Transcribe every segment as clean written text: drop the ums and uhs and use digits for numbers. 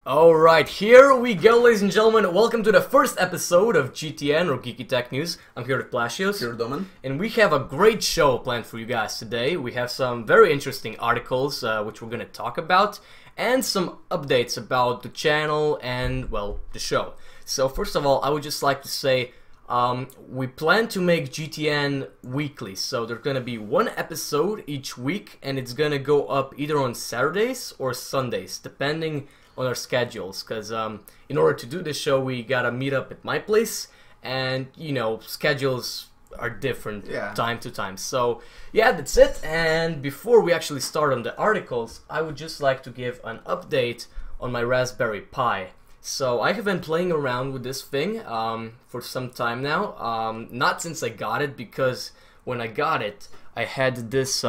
Alright, here we go, ladies and gentlemen. Welcome to the first episode of GTN, or Geeky Tech News. I'm here with Placios. Here, Domin. And we have a great show planned for you guys today. We have some very interesting articles, which we're going to talk about, and some updates about the channel and, well, the show. So, first of all, I would just like to say, we plan to make GTN weekly. So, there's going to be one episode each week, and it's going to go up either on Saturdays or Sundays, depending on our schedules, because in order to do this show we gotta meet up at my place, and you know, schedules are different time to time. So yeah, that's it. And before we actually start on the articles, I would just like to give an update on my Raspberry Pi. So I have been playing around with this thing for some time now, not since I got it, because when I got it I had this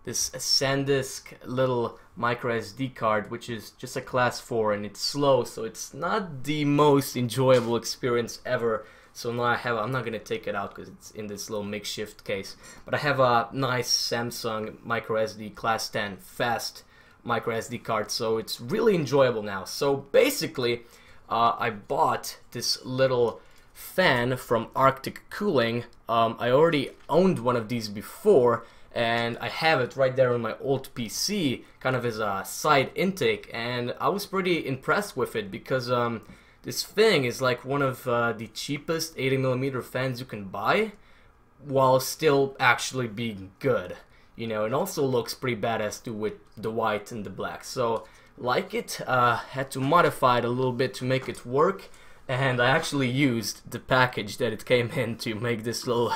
this SanDisk little micro SD card, which is just a class 4, and it's slow, so it's not the most enjoyable experience ever. So now I'm not gonna take it out because it's in this little makeshift case, but I have a nice Samsung micro SD class 10 fast micro SD card, so it's really enjoyable now. So basically I bought this little fan from Arctic Cooling. I already owned one of these before, and I have it right there on my old PC, kind of as a side intake, and I was pretty impressed with it because this thing is like one of the cheapest 80mm fans you can buy, while still actually being good, you know, and also looks pretty badass too with the white and the black. So like it, had to modify it a little bit to make it work, and I actually used the package that it came in to make this little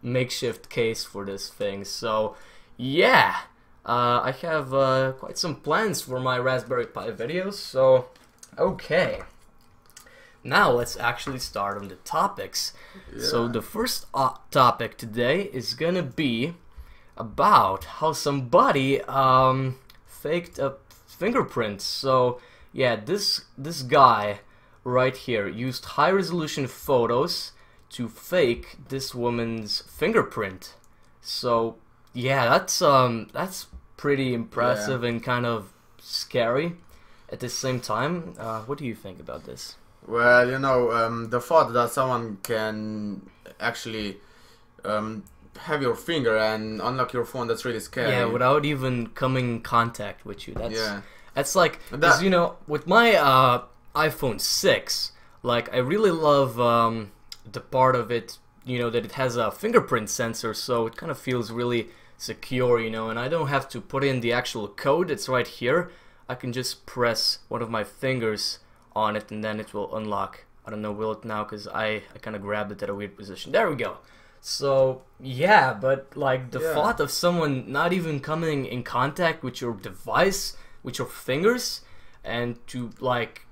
makeshift case for this thing. So yeah, I have quite some plans for my Raspberry Pi videos. So okay, now let's actually start on the topics. So the first topic today is gonna be about how somebody faked a fingerprints. So yeah, this guy right here used high-resolution photos to fake this woman's fingerprint. So yeah, that's pretty impressive and kind of scary at the same time. What do you think about this? Well, you know, the thought that someone can actually have your finger and unlock your phone, that's really scary. Yeah, without even coming in contact with you. That's like, because you know, with my iPhone 6, like I really love the part of it, you know, that it has a fingerprint sensor, so it kind of feels really secure, you know, and I don't have to put in the actual code. It's right here. I can just press one of my fingers on it and then it will unlock. I don't know, will it now, because I kind of grabbed it at a weird position. There we go. So yeah, but like the thought of someone not even coming in contact with your device, with your fingers, and to like,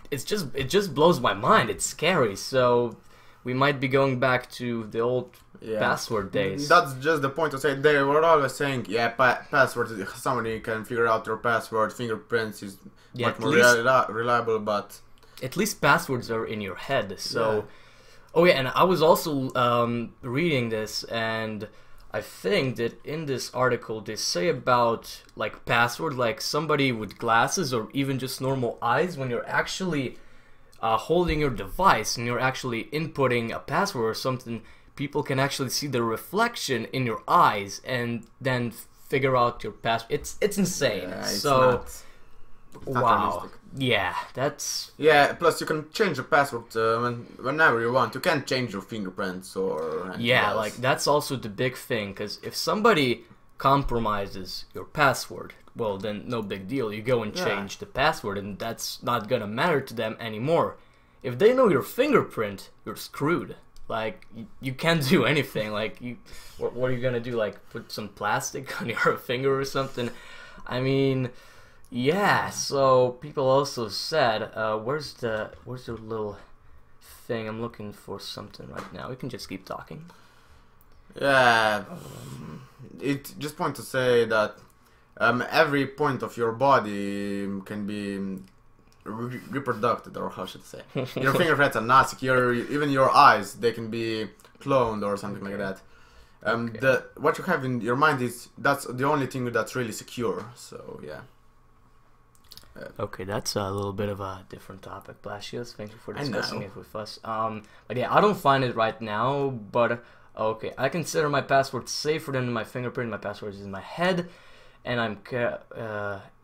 it just blows my mind. It's scary. So we might be going back to the old password days. That's just the point to say. They were always saying, yeah, passwords, somebody can figure out your password, fingerprints is much more reliable, but at least passwords are in your head. So oh yeah, and I was also reading this, and I think that in this article they say about like password, like somebody with glasses or even just normal eyes, when you're actually holding your device and you're actually inputting a password or something, people can actually see the reflection in your eyes and then figure out your password. It's insane. Yeah, it's so not wow. realistic. Yeah, that's... Yeah, plus you can change the password whenever you want. You can't change your fingerprints or anything else. Like that's also the big thing, because if somebody compromises your password, well then no big deal, you go and change the password and that's not gonna matter to them anymore. If they know your fingerprint, you're screwed. Like you can't do anything. Like what are you gonna do, like put some plastic on your finger or something? I mean, yeah. So people also said, where's the little thing? I'm looking for something right now. We can just keep talking. Yeah, it just point to say that every point of your body can be reproduced, or how should I say? Your fingerprints are not secure. Even your eyes, they can be cloned or something like that. What you have in your mind is that's the only thing that's really secure. So yeah. Okay, that's a little bit of a different topic, Blasius. Thank you for I discussing know. it with us. But yeah, I don't find it right now, but okay, I consider my password safer than my fingerprint. My password is in my head, and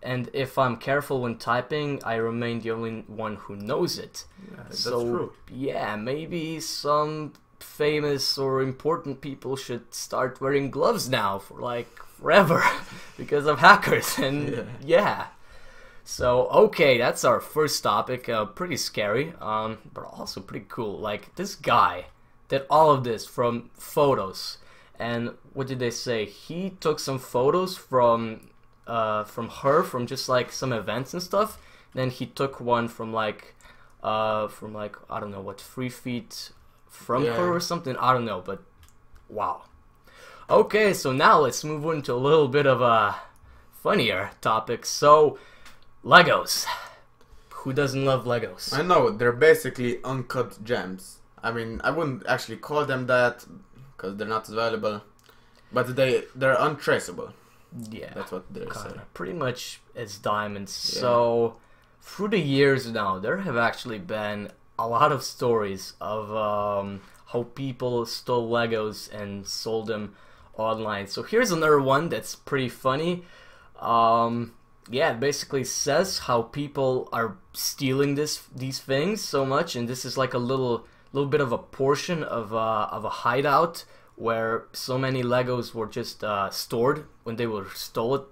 and if I'm careful when typing, I remain the only one who knows it. Yeah, that's So true. yeah, maybe some famous or important people should start wearing gloves now for like forever because of hackers and Yeah. yeah. So okay, that's our first topic. Pretty scary, but also pretty cool. Like this guy did all of this from photos, and what did they say? He took some photos from her from just like some events and stuff. Then he took one from like I don't know what 3 feet from Yeah. her or something. I don't know, but wow. Okay, so now let's move on to a little bit of a funnier topic. So. Legos. Who doesn't love Legos? I know, they're basically uncut gems. I mean, I wouldn't actually call them that because they're not valuable, but they're untraceable. Yeah, That's what they're saying. kinda. Pretty much as diamonds. Yeah. So, through the years now, there have actually been a lot of stories of how people stole Legos and sold them online. So here's another one that's pretty funny. Yeah, it basically says how people are stealing these things so much, and this is like a little bit of a portion of a hideout where so many Legos were just stored when they were stolen,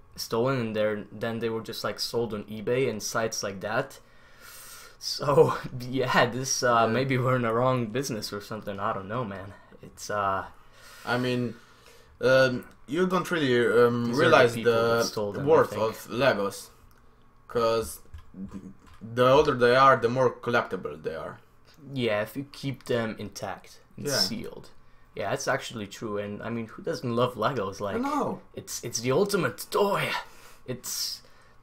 and then they were just like sold on eBay and sites like that. So yeah, this maybe we're in the wrong business or something. I don't know, man. It's I mean, you don't really These are realize the people that the stole them, I worth think. of Legos, because the older they are, the more collectible they are. yeah, if you keep them intact and Yeah. sealed. Yeah, that's actually true. And I mean, who doesn't love Legos? Like, know. it's the ultimate toy. It's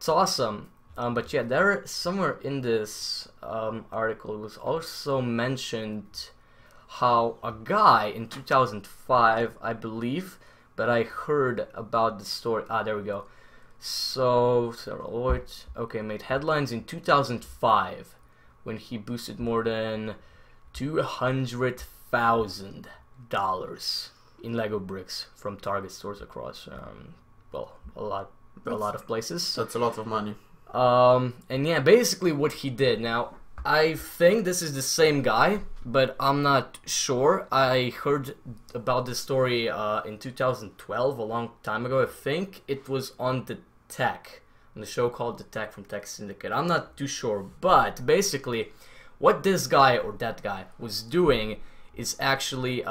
awesome. But yeah, there somewhere in this article was also mentioned how a guy in 2005, I believe, but I heard about the story. Ah, there we go. So, okay, made headlines in 2005 when he boosted more than $200,000 in Lego bricks from Target stores across, well, a lot of places. That's a lot of money. And yeah, basically what he did. Now, I think this is the same guy, but I'm not sure. I heard about this story in 2012, a long time ago. I think it was on the show called The Tech from Tech Syndicate. I'm not too sure, but basically, what this guy or that guy was doing is actually he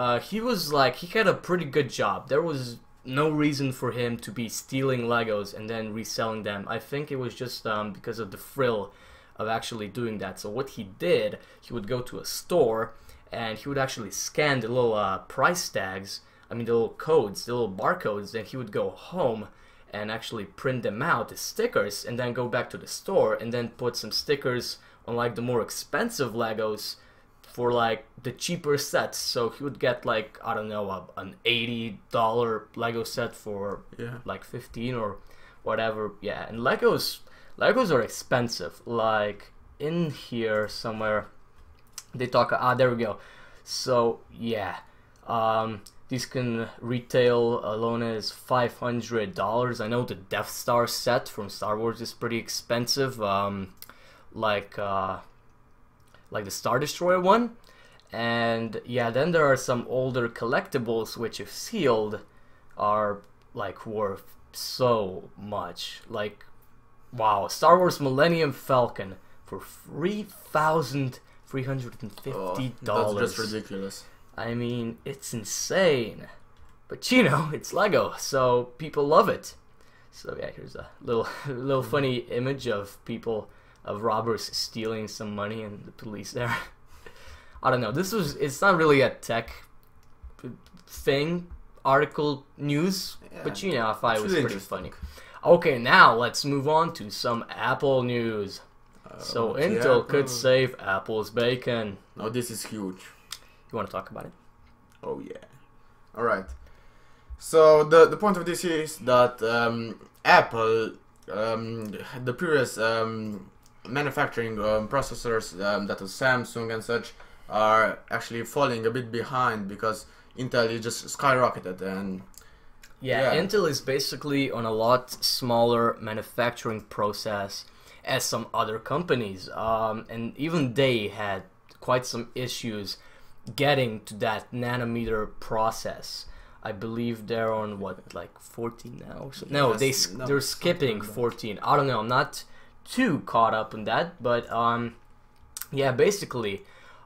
had a pretty good job. There was no reason for him to be stealing Legos and then reselling them. I think it was just because of the thrill of actually doing that. So what he did, he would go to a store and he would actually scan the little price tags, I mean the little codes, the little barcodes, and he would go home and actually print them out as stickers and then go back to the store and then put some stickers on like the more expensive Legos for like the cheaper sets. So he would get like, I don't know, an $80 Lego set for like 15 or whatever. Yeah, and Legos are expensive. Like in here somewhere they talk, there we go. So yeah, these can retail alone as $500. I know the Death Star set from Star Wars is pretty expensive, like the Star Destroyer one. And yeah, then there are some older collectibles which, if sealed, are like worth so much. Like, wow, Star Wars Millennium Falcon for $3,350. That's just ridiculous. I mean, it's insane. But you know, it's Lego, so people love it. So yeah, here's a little funny image of robbers stealing some money and the police there. I don't know. It's not really a tech thing, article news, but you know, I thought it was pretty funny. Okay, now let's move on to some Apple news. So Intel could save Apple's bacon. Oh, this is huge. You want to talk about it? Oh yeah. All right. So the point of this is that Apple the previous manufacturing processors, that was Samsung and such, are actually falling a bit behind because Intel is just skyrocketed. And yeah, Intel is basically on a lot smaller manufacturing process as some other companies, and even they had quite some issues getting to that nanometer process. I believe they're on what, like 14 now? So, no, they're skipping 14. I don't know. I'm not too caught up on that, but yeah, basically,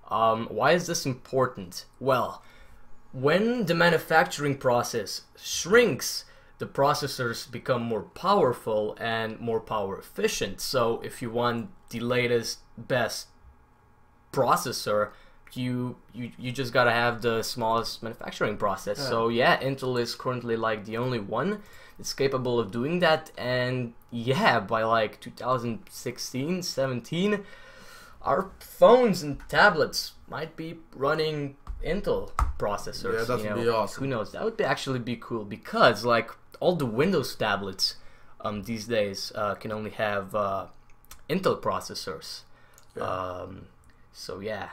why is this important? Well, when the manufacturing process shrinks, the processors become more powerful and more power efficient. So if you want the latest, best processor, you just gotta have the smallest manufacturing process. So yeah, Intel is currently like the only one that's capable of doing that. And yeah, by like 2016, 17, our phones and tablets might be running Intel processors. Yeah, that would be awesome. Who knows? That would actually be cool, because like all the Windows tablets these days can only have Intel processors. So yeah,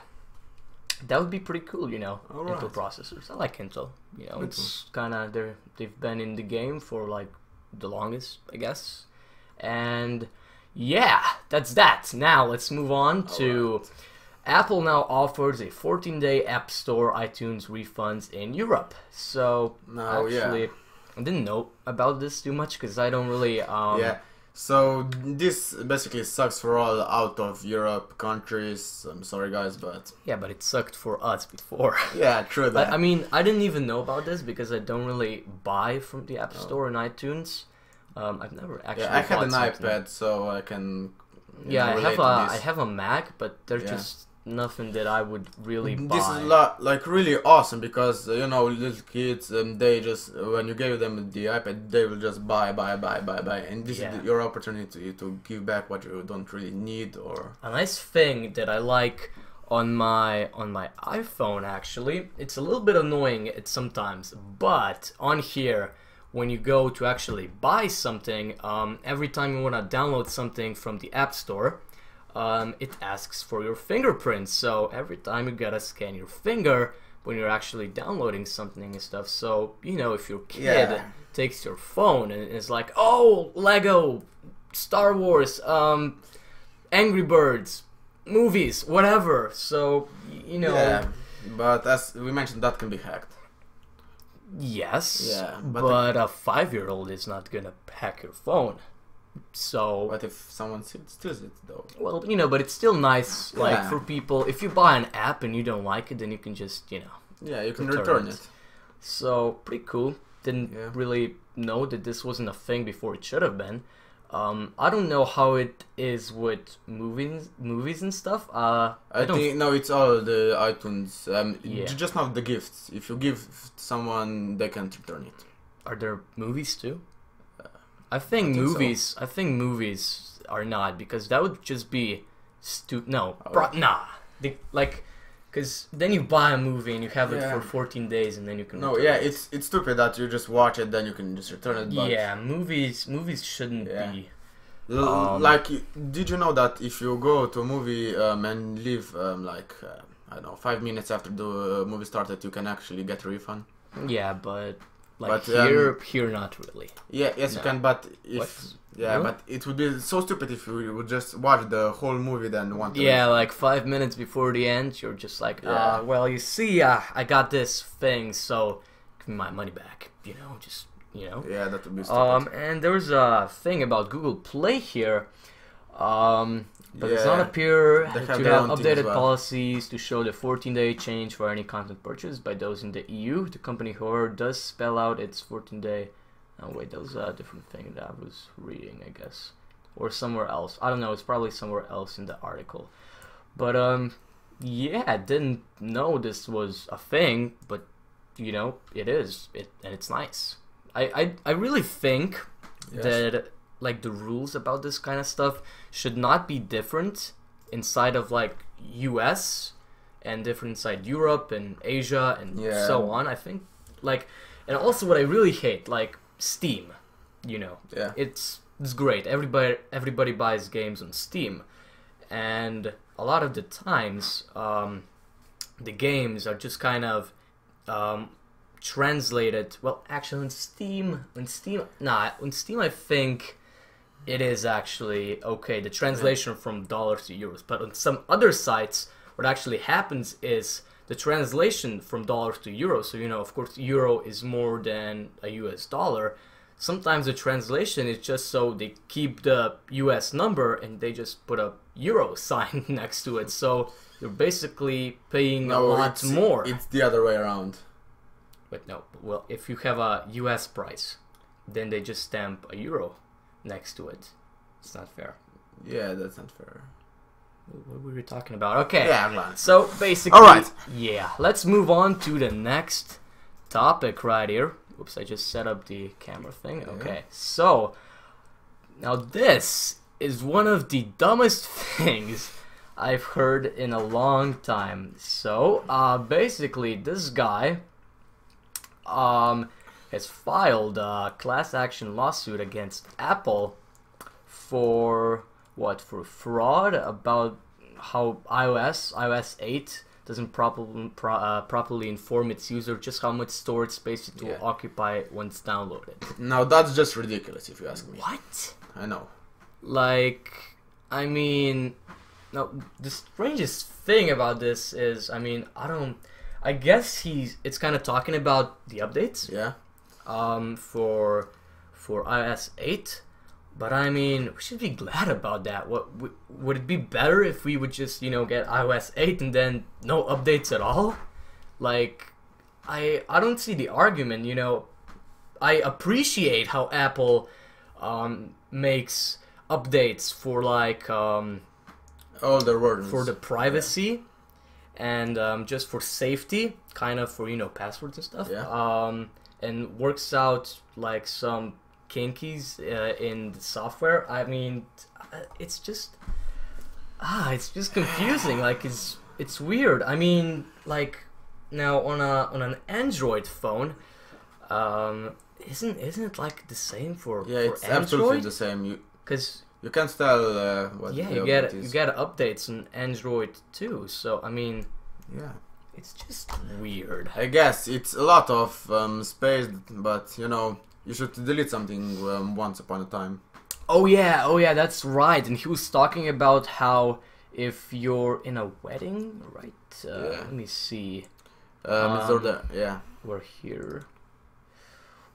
that would be pretty cool, you know. Intel processors. I like Intel. You know, it's kind of they've been in the game for like the longest, I guess. And yeah, that's that. Now let's move on to Apple. Now offers a 14-day App Store iTunes refunds in Europe. So actually, I didn't know about this too much because I don't really. So this basically sucks for all out of Europe countries. I'm sorry, guys, but yeah, but it sucked for us before. Yeah, true. That. I mean, I didn't even know about this because I don't really buy from the App Store and iTunes. I've never actually. Yeah, I have an iPad, so I can. Yeah, I have a Mac, but there's just nothing that I would really buy. This is like really awesome because you know, little kids, they just, when you give them the iPad, they will just buy, and this is your opportunity to give back what you don't really need. Or a nice thing that I like on my iPhone, actually, it's a little bit annoying sometimes, but on here, when you go to actually buy something, every time you want to download something from the App Store, it asks for your fingerprints. So every time you gotta scan your finger when you're actually downloading something and stuff. So, you know, if your kid takes your phone and is like, oh, Lego, Star Wars, Angry Birds, movies, whatever. So, you know. Yeah, but as we mentioned, that can be hacked. Yes, yeah, but a 5-year-old is not gonna hack your phone. So what if someone steals it though? Well, you know, but it's still nice, like for people. If you buy an app and you don't like it, then you can just, you know, you can return it. So pretty cool. Didn't really know that this wasn't a thing before. It should have been. I don't know how it is with movies and stuff. I think no, it's all the iTunes. Just not the gifts. If you give someone, they can return it. Are there movies too? I think movies. So. I think movies are not, because that would just be because then you buy a movie and you have it for 14 days and then you can. No, it's stupid that you just watch it, then you can just return it. But yeah, movies shouldn't be. Like, did you know that if you go to a movie and leave I don't know, 5 minutes after the movie started, you can actually get a refund? Yeah, but. Like here not really. Yeah, yes, you can, but if but it would be so stupid if you would just watch the whole movie then want to. Yeah, like 5 minutes before the end, you're just like, well, you see, I got this thing, so give me my money back. You know, just Yeah, that would be stupid. And there's a thing about Google Play here. But it does not appear to have updated policies to show the 14-day change for any content purchased by those in the EU. The company, however, does spell out its 14-day... Oh wait, that was a different thing that I was reading, I guess. Or somewhere else. I don't know, it's probably somewhere else in the article. But, yeah, I didn't know this was a thing, but, you know, it is. And it's nice. I really think that... like the rules about this kind of stuff should not be different inside of like US and different inside Europe and Asia and so on. I think like, and also what I really hate, like Steam, you know, it's great. Everybody buys games on Steam, and a lot of the times the games are just kind of translated. Well, actually, on Steam, I think it is actually okay. The translation from dollars to euros, but on some other sites, what actually happens is the translation from dollars to euros. So of course, euro is more than a US dollar. Sometimes the translation is just so they keep the US number and they just put a euro sign next to it. So you're basically paying a lot more. It's the other way around. But no, well, if you have a US price, then they just stamp a euro next to it. It's not fair. Yeah, that's not fair. What were we talking about? Okay. Yeah, I'm glad. So basically, alright. Yeah, let's move on to the next topic right here. Oops, I just set up the camera thing. Okay, so now this is one of the dumbest things I've heard in a long time. So basically, this guy has filed a class action lawsuit against Apple for what? For fraud about how iOS 8 doesn't properly inform its user just how much storage space it will occupy once downloaded. Now that's just ridiculous, if you ask me. What? I know. Like, I mean, now the strangest thing about this is, I mean, I guess it's kind of talking about the updates. Yeah. For iOS 8. But I mean, we should be glad about that. Would it be better if we would just, get iOS 8 and then no updates at all? Like, I don't see the argument, I appreciate how Apple makes updates for like older versions for the privacy and just for safety, kind of for passwords and stuff. Yeah. And works out like some kinkies in the software. I mean, it's just confusing. Like it's weird. I mean, like now on an Android phone, isn't it like the same for it's Android? Absolutely the same. Because you can't tell what the you update get updates on Android too. So I mean, yeah, it's just weird. I guess it's a lot of space, but you should delete something once upon a time. Oh yeah, that's right. And he was talking about how if you're in a wedding, right? Let me see. We're here.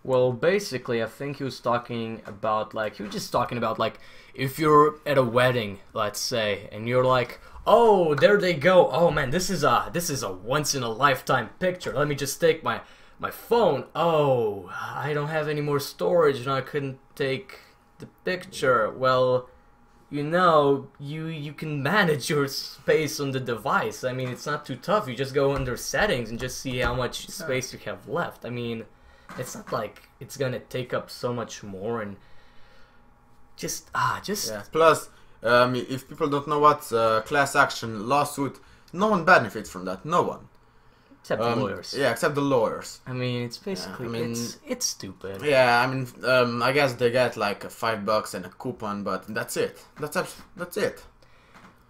Well, basically, I think he was talking about like if you're at a wedding, let's say, and you're like, oh, there they go. Oh man, this is a once in a lifetime picture. Let me just take my phone. Oh, I don't have any more storage and I couldn't take the picture. Well, you can manage your space on the device. I mean, it's not too tough. You just go under settings and just see how much space you have left. I mean, it's not like it's gonna take up so much more and just. Yeah. Plus, if people don't know what's class action lawsuit, no one benefits from that. No one. Except the lawyers. Yeah, except the lawyers. I mean, it's basically it's stupid. Yeah, I mean, I guess they get like $5 and a coupon, but that's it. That's it.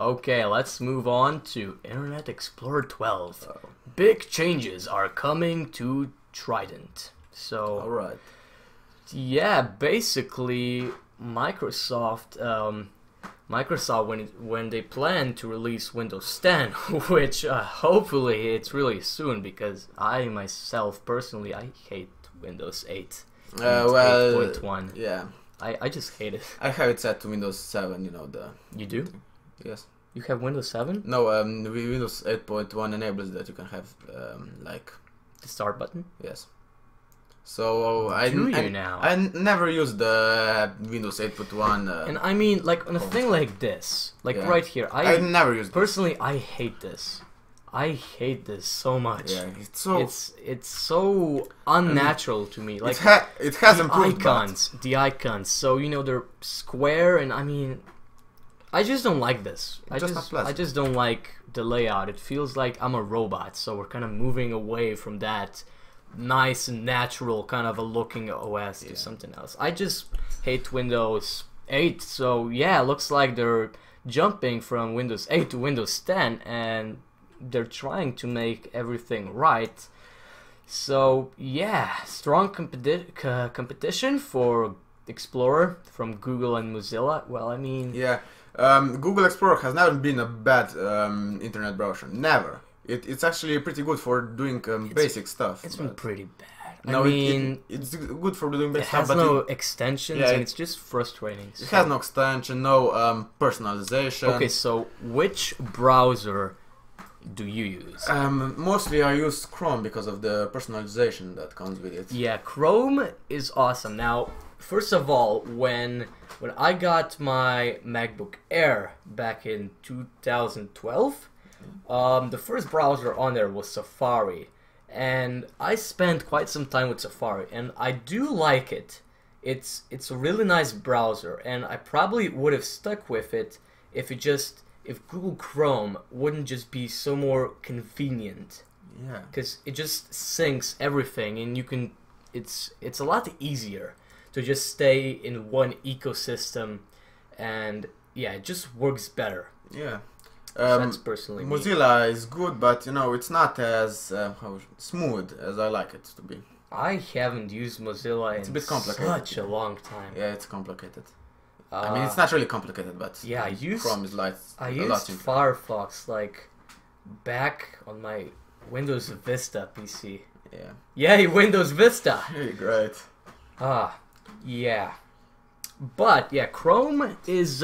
Okay, let's move on to Internet Explorer 12. Big changes are coming to Trident. So, all right. Yeah, basically Microsoft when they plan to release Windows 10, which hopefully it's really soon, because I myself personally I hate Windows 8. Well, 8.1. Yeah. I just hate it. I have it set to Windows 7. You do? Yes. You have Windows 7? No, Windows 8.1 enables that you can have like the start button. Yes. So I never used the Windows 8.1. And I mean, like on a thing like this, right here, I never used. Personally, I hate this. I hate this so much. Yeah, it's so unnatural to me. Like it has improved. The icons. So they're square, and I mean, I just don't like this. I just don't like the layout. It feels like I'm a robot. So we're kind of moving away from that nice and natural kind of a looking OS to something else. I just hate Windows 8, so yeah, it looks like they're jumping from Windows 8 to Windows 10, and they're trying to make everything right. So yeah, strong competition for Explorer from Google and Mozilla. Well, I mean, yeah, Google Explorer has never been a bad internet browser. Never. It's actually pretty good for doing basic stuff. It's been pretty bad. No, I mean, it's good for doing basic it stuff, has but no extensions, and it's just frustrating. It has no extension, no personalization. Okay, so which browser do you use? Mostly I use Chrome because of the personalization that comes with it. Yeah, Chrome is awesome. Now, first of all, when I got my MacBook Air back in 2012, the first browser on there was Safari, and I spent quite some time with Safari, and I do like it. It's a really nice browser, and I probably would have stuck with it if Google Chrome wouldn't just be so more convenient. Yeah. Because it just syncs everything, and you can. It's a lot easier to just stay in one ecosystem, and yeah, it just works better. Yeah. That's personally me. Mozilla is good, but you know it's not as smooth as I like it to be. I haven't used Mozilla It's a in bit complicated. such a long time. Yeah, it's complicated. I mean, it's not really complicated, but yeah, Chrome is like I a used lot simpler. Firefox like back on my Windows Vista PC. Yeah. Yay, Windows Vista! Really great. Yeah. But yeah, Chrome is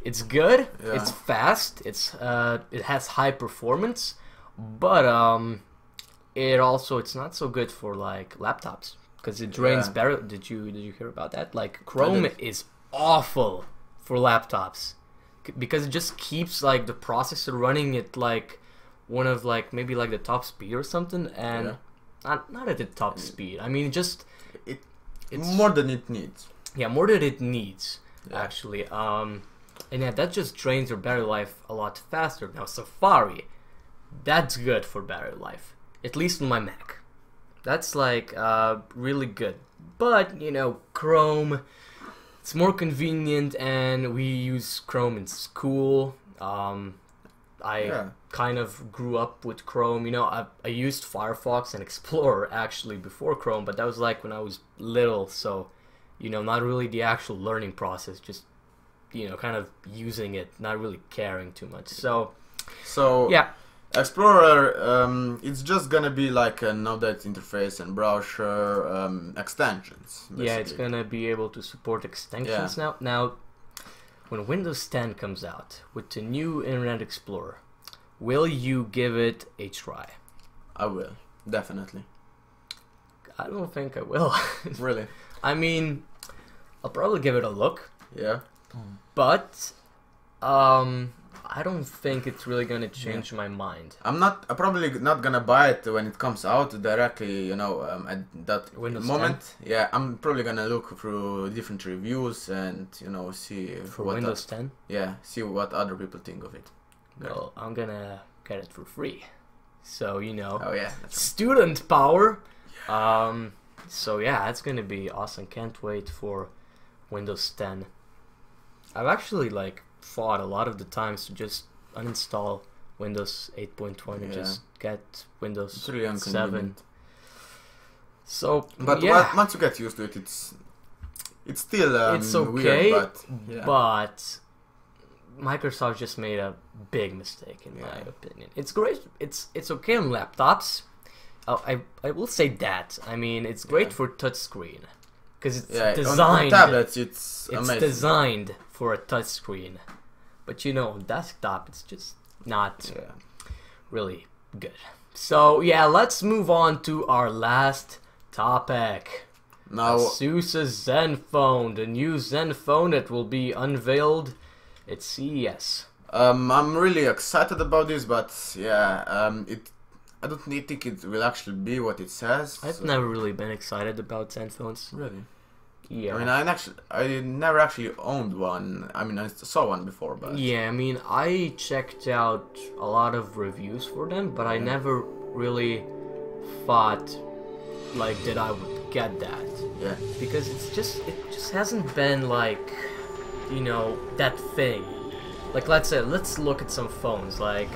it's good. Yeah. It's fast. It has high performance, but it's not so good for like laptops because it drains better. Did you hear about that? Like Chrome is awful for laptops because it just keeps like the processor running at like one of like maybe like the top speed or something, and not at the top speed. I mean, it's more than it needs. Yeah, more than it needs actually. And yeah, that just drains your battery life a lot faster. Now Safari, that's good for battery life, at least on my Mac. That's like really good. But you know, Chrome, it's more convenient, and we use Chrome in school. I kind of grew up with Chrome. You know, I used Firefox and Explorer actually before Chrome, but that was like when I was little, so you know, not really the actual learning process, just you know, kind of using it, not really caring too much. So yeah, Explorer, it's just gonna be like an update interface and browser extensions. Basically. Yeah, it's gonna be able to support extensions now. Now, when Windows 10 comes out with the new Internet Explorer, will you give it a try? I will, definitely. I don't think I will. Really? I mean, I'll probably give it a look. Yeah. But I don't think it's really gonna change my mind. I'm probably not gonna buy it when it comes out directly, you know, at that Windows moment. 10? Yeah, I'm probably gonna look through different reviews and, you know, see for Windows 10. Yeah, see what other people think of it. Well, I'm gonna get it for free, so you know. Oh yeah, student power. So yeah, it's gonna be awesome. Can't wait for Windows 10. I've actually like fought a lot of the times to just uninstall Windows 8.1 and just get Windows really 7. So, but once you get used to it, it's still it's okay, weird, but Microsoft just made a big mistake in my opinion. It's great. It's okay on laptops. I will say that. I mean, it's great for touchscreen because it's designed. On tablets, it's amazing. Designed for a touchscreen, but you know, on desktop, it's just not really good. So yeah, let's move on to our last topic. Now, ASUS Zenfone, the new Zenfone that will be unveiled at CES. I'm really excited about this, but I don't think it will actually be what it says. I've never really been excited about Zenphones. Really? Yeah. I mean, I never actually owned one. I mean, I saw one before, but yeah. I mean, I checked out a lot of reviews for them, but I never really thought like that I would get that. Yeah. Because it just hasn't been like, you know, that thing. Like let's look at some phones like,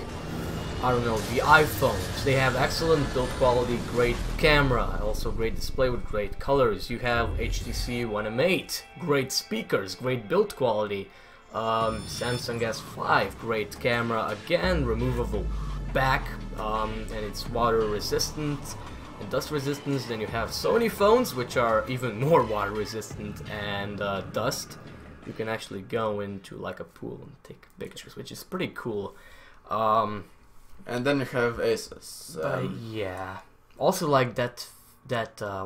I don't know, the iPhones. They have excellent build quality, great camera, also great display with great colors. You have HTC One M8, great speakers, great build quality. Samsung S5, great camera, again, removable back, and it's water resistant and dust resistant. Then you have Sony phones, which are even more water resistant and dust. You can actually go into like a pool and take pictures, which is pretty cool. And then you have Asus. Yeah. Also, like that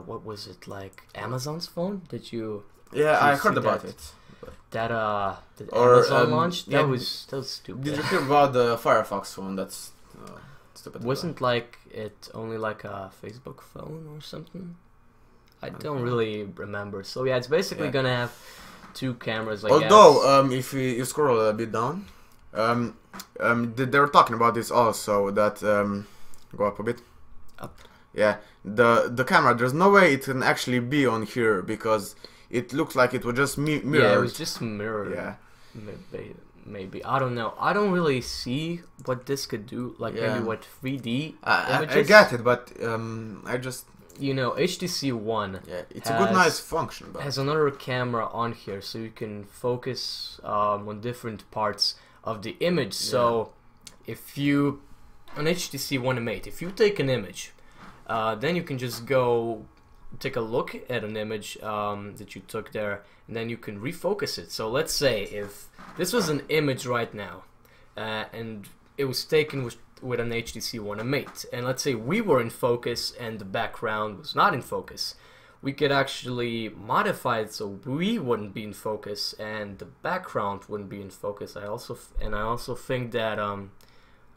what was it, like Amazon's phone? Did you? Yeah, I heard about it. That Amazon launched? Yeah, that was stupid. Did you hear about the Firefox phone? That's stupid. Wasn't like it only like a Facebook phone or something? I don't really remember. So yeah, it's basically gonna have two cameras. I guess. Although, if you scroll a bit down, they were talking about this also. That go up a bit. Up. Yeah, the camera. There's no way it can actually be on here because it looks like it was just mirrored. Yeah, it was just mirrored. Yeah. Maybe. I don't know. I don't really see what this could do. Like maybe what 3D images. I get it, but I just... You know, HTC One. Yeah, it's a good, nice function. But has another camera on here, so you can focus on different parts of the image. Yeah. So, if you... On HTC One M8, if you take an image, then you can just go take a look at an image that you took there, and then you can refocus it. So let's say if this was an image right now, and it was taken with an HTC One M8, and let's say we were in focus and the background was not in focus, we could actually modify it so we wouldn't be in focus and the background wouldn't be in focus. I also think that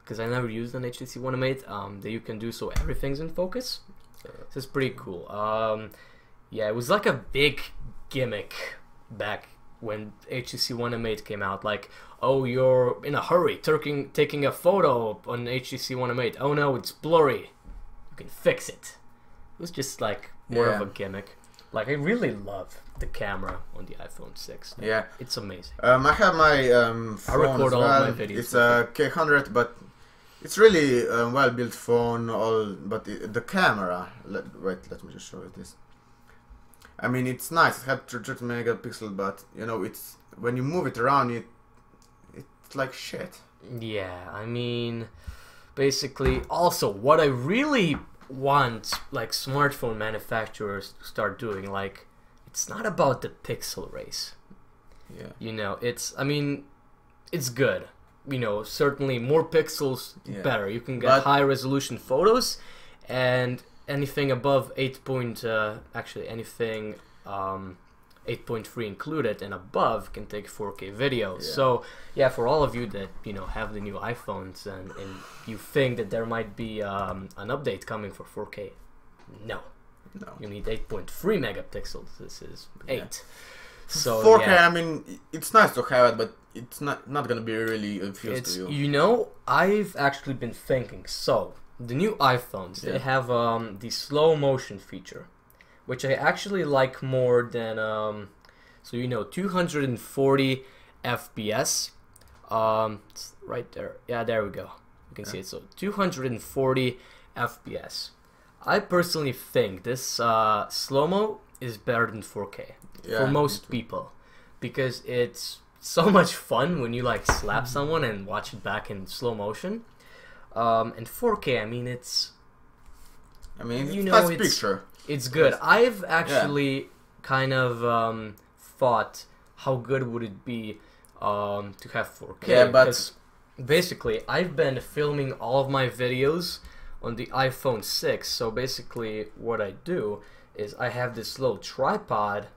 because I never used an HTC One M8, that you can do so everything's in focus. This is pretty cool. Yeah, it was like a big gimmick back when HTC One M8 came out. Like, oh, you're in a hurry taking a photo on HTC One M8. Oh no, it's blurry. You can fix it. It was just like more of a gimmick. Like, I really love the camera on the iPhone 6. Yeah, it's amazing. I have my phone I record all well. of my videos. It's a K100, but it's really a well-built phone. But the camera. Let me just show you this. I mean, it's nice. It had 30 megapixel, but you know, it's when you move it around, it's like shit. Yeah, I mean, basically. Also, what I really want, like, smartphone manufacturers to start doing, like, it's not about the pixel race. Yeah. You know, I mean, it's good. You know, certainly more pixels, better. You can get high resolution photos, and anything above 8.3 included and above can take 4K video. Yeah. So yeah, for all of you that, you know, have the new iPhones and you think that there might be an update coming for 4K, no, you need 8.3 megapixels. This is 8. So 4K, I mean, it's nice to have it, but it's not gonna be really infused to you. You know, I've actually been thinking, so the new iPhones, they have the slow motion feature, which I actually like more than so, you know, 240 FPS. It's right there. Yeah, there we go. You can see it. So 240 FPS. I personally think this slow-mo is better than 4K for most people, because it's so much fun when you like slap someone and watch it back in slow motion. And 4K, I mean, it's you know, picture. It's good. I've actually kind of thought how good would it be to have 4K. Yeah, but basically I've been filming all of my videos on the iPhone 6. So basically what I do is I have this little tripod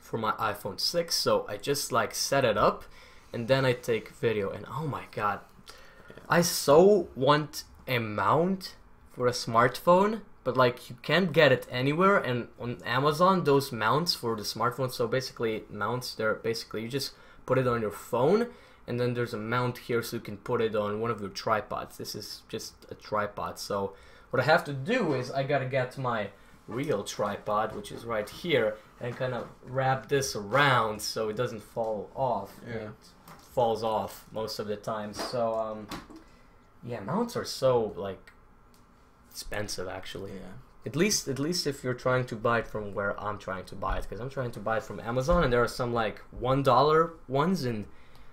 for my iPhone 6. So I just like set it up and then I take video, and oh my god, I so want a mount for a smartphone, but like you can't get it anywhere. And on Amazon, those mounts for the smartphone, so basically mounts, they're basically you just put it on your phone, and then there's a mount here so you can put it on one of your tripods. This is just a tripod. So what I have to do is I gotta get my real tripod, which is right here, and kind of wrap this around so it doesn't fall off. Yeah. It falls off most of the time. So yeah, mounts are so like expensive actually. Yeah. At least if you're trying to buy it from where I'm trying to buy it, because I'm trying to buy it from Amazon, and there are some like $1 ones and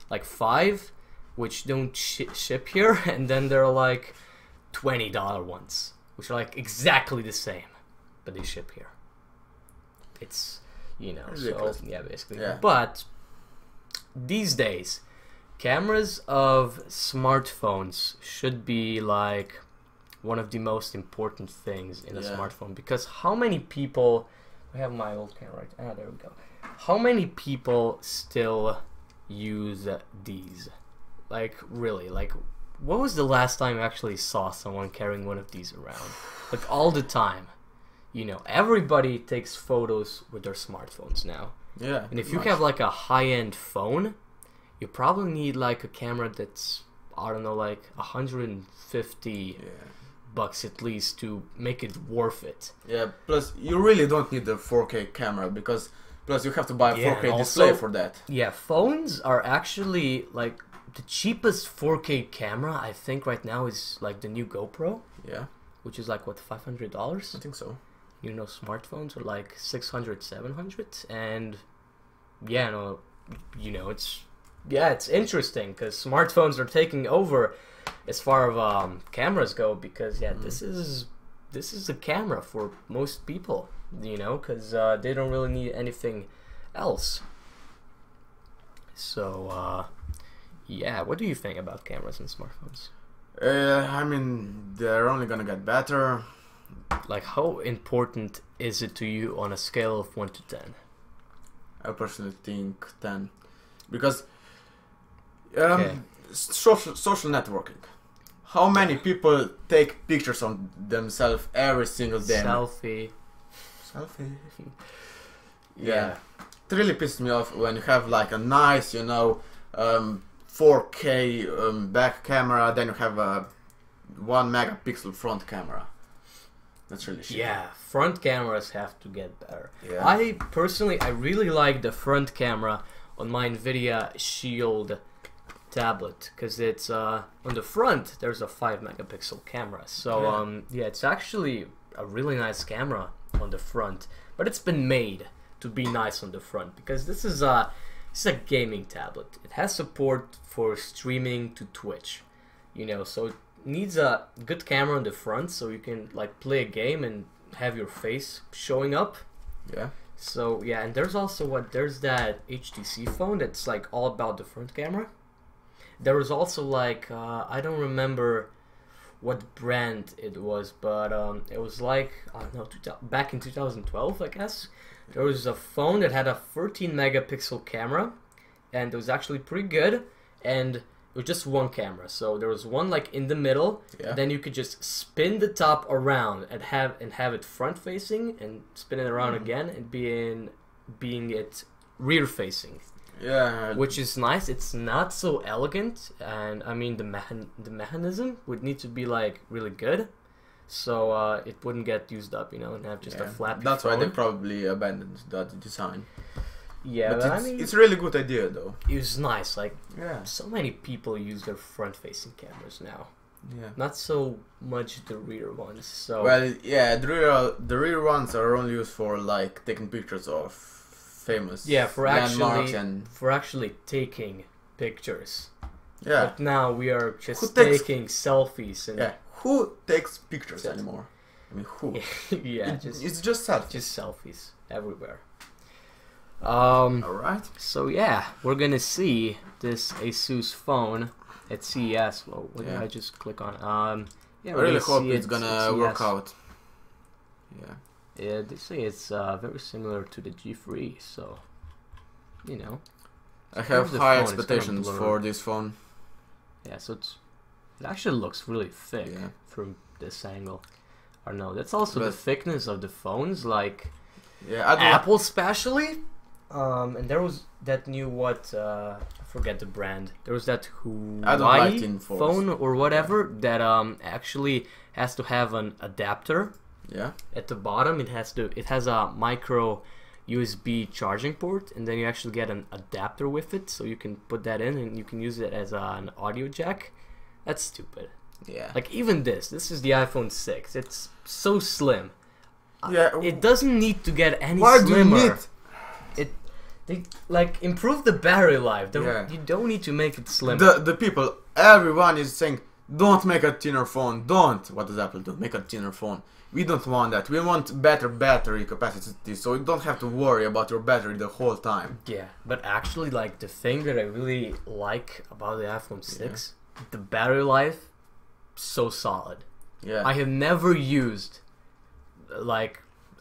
like 5, which don't ship here, and then there are like $20 ones, which are like exactly the same, but they ship here. It's, you know, ridiculous. So yeah, basically. Yeah. But these days, cameras of smartphones should be like one of the most important things in a smartphone, because how many people, I have my old camera right, there we go. How many people still use these? Like really, like what was the last time you actually saw someone carrying one of these around? Like all the time. You know, everybody takes photos with their smartphones now. Yeah. And if you have like a high-end phone, you probably need like a camera that's, I don't know, like 150 bucks at least to make it worth it. Yeah, plus you really don't need the 4K camera, because plus you have to buy a 4K display for that. Yeah, phones are actually like the cheapest 4K camera I think right now is like the new GoPro. Yeah. Which is like what, $500? I think so. You know, smartphones are like 600, 700, and yeah, no, you know, it's interesting because smartphones are taking over as far as cameras go, because this is a camera for most people, you know, because they don't really need anything else. So yeah, what do you think about cameras and smartphones? I mean, they're only gonna get better. Like, how important is it to you on a scale of 1 to 10? I personally think 10, because Okay. social networking. How many people take pictures of themselves every single day? Selfie. Yeah. It really pisses me off when you have like a nice, you know, 4K back camera, then you have a 1 megapixel front camera. That's really shit. Yeah, front cameras have to get better. Yeah. I personally, I really like the front camera on my NVIDIA Shield tablet, because it's on the front there's a 5 megapixel camera, so yeah, it's actually a really nice camera on the front, but it's been made to be nice on the front, because this is a gaming tablet. It has support for streaming to Twitch, you know, so it needs a good camera on the front so you can like play a game and have your face showing up. Yeah. So yeah, and there's also there's that HTC phone that's like all about the front camera. There was also like I don't remember what brand it was, but it was like, I don't know, back in 2012 I guess. There was a phone that had a 13 megapixel camera, and it was actually pretty good, and it was just one camera. So there was one like in the middle, then you could just spin the top around and have it front facing, and spin it around again, and being it rear facing. Yeah. Which is nice. It's not so elegant, and I mean the mechanism would need to be like really good, so it wouldn't get used up, you know, and have just a flappy That's phone. why they probably abandoned that design. Yeah, but it's, I mean, it's a really good idea though. it was nice. Like, Yeah. so many people use their front-facing cameras now. Yeah. Not so much the rear ones. So Well, yeah, the rear ones are only used for like taking pictures of famous for landmarks and actually taking pictures. yeah. But now we are just Who takes- taking selfies and Yeah. Who takes pictures anymore? I mean, who? yeah, It's just selfies. just selfies everywhere. Alright. So yeah, we're gonna see this Asus phone at CES. Well, what did I just click on? Yeah, I we're really gonna hope see it's it gonna at work CES. out. Yeah. Yeah, they say it's very similar to the G3, so you know. I have the high phone, it's kinda expectations blurry. for this phone. Yeah, so it actually looks really thick Yeah. from this angle. I don't know. That's also the But- thickness of the phones, like Yeah, Apple especially. And there was that new I forget the brand. There was that I don't like Huawei Tin Force. phone or whatever that actually has to have an adapter. Yeah. At the bottom, it has a micro USB charging port, and then you actually get an adapter with it, so you can put that in and you can use it as an audio jack. That's stupid. Yeah. Like even this is the iPhone 6. It's so slim. Yeah. It doesn't need to get any Why slimmer. do you need? They like improve the battery life. Yeah. You don't need to make it slimmer. The people, everyone is saying, don't make a thinner phone. Don't. What does Apple do? Make a thinner phone. We don't want that. We want better battery capacity, so you don't have to worry about your battery the whole time. Yeah, but actually, like the thing that I really like about the iPhone 6, the battery life, so solid. Yeah. I have never used, I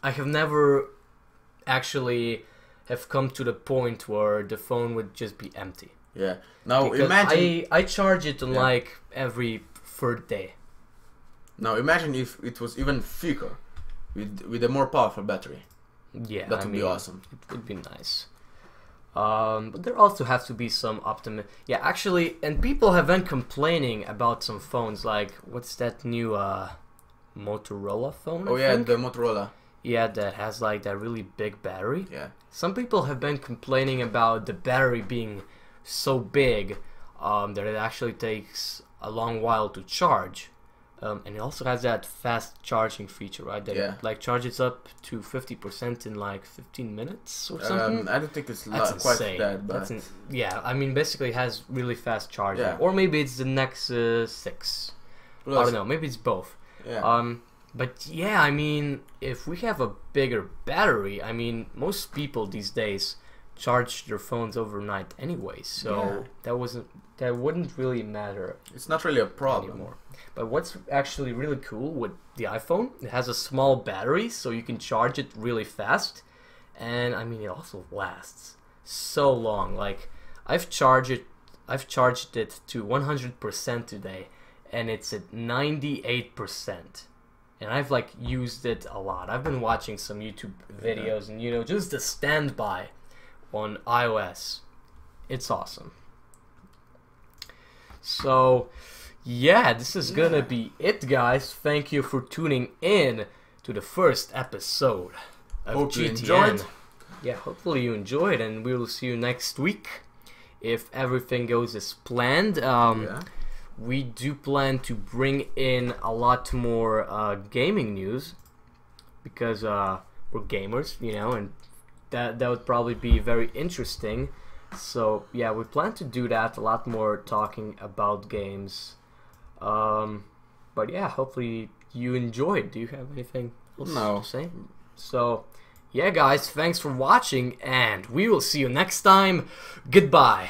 have never actually have come to the point where the phone would just be empty. Yeah. Now Because imagine. I charge it on like every third day. Now imagine if it was even thicker, with a more powerful battery. Yeah, That would be awesome. It would be nice. But there also has to be some optimism. Yeah, actually, and people have been complaining about some phones. Like, what's that new Motorola phone? Oh I yeah, think? the Motorola. Yeah, that has like that really big battery. Yeah. Some people have been complaining about the battery being so big that it actually takes a long while to charge. And it also has that fast charging feature, right? That it, like charges up to 50% in like 15 minutes or something. I don't think it's That's quite insane. that, but Yeah, I mean, basically it has really fast charging. Yeah. Or maybe it's the Nexus 6. I don't know. Maybe it's both. Yeah. But yeah, I mean, if we have a bigger battery, I mean, most people these days charge their phones overnight anyway, so that wouldn't really matter. It's not really a problem anymore. But what's actually really cool with the iPhone, it has a small battery, so you can charge it really fast, and I mean, it also lasts so long. Like I've charged it to 100% today, and it's at 98%. And I've like used it a lot. I've been watching some YouTube videos, and you know, just the standby on iOS, it's awesome. So yeah, this is gonna be it, guys. Thank you for tuning in to the first episode of Hope you GTN. enjoyed. Yeah, hopefully you enjoyed, and we will see you next week if everything goes as planned. We do plan to bring in a lot more gaming news because we're gamers, you know, and that would probably be very interesting. So yeah, we plan to do that, a lot more talking about games. But yeah, hopefully you enjoyed. Do you have anything else to say? So yeah, guys, thanks for watching, and we will see you next time. Goodbye.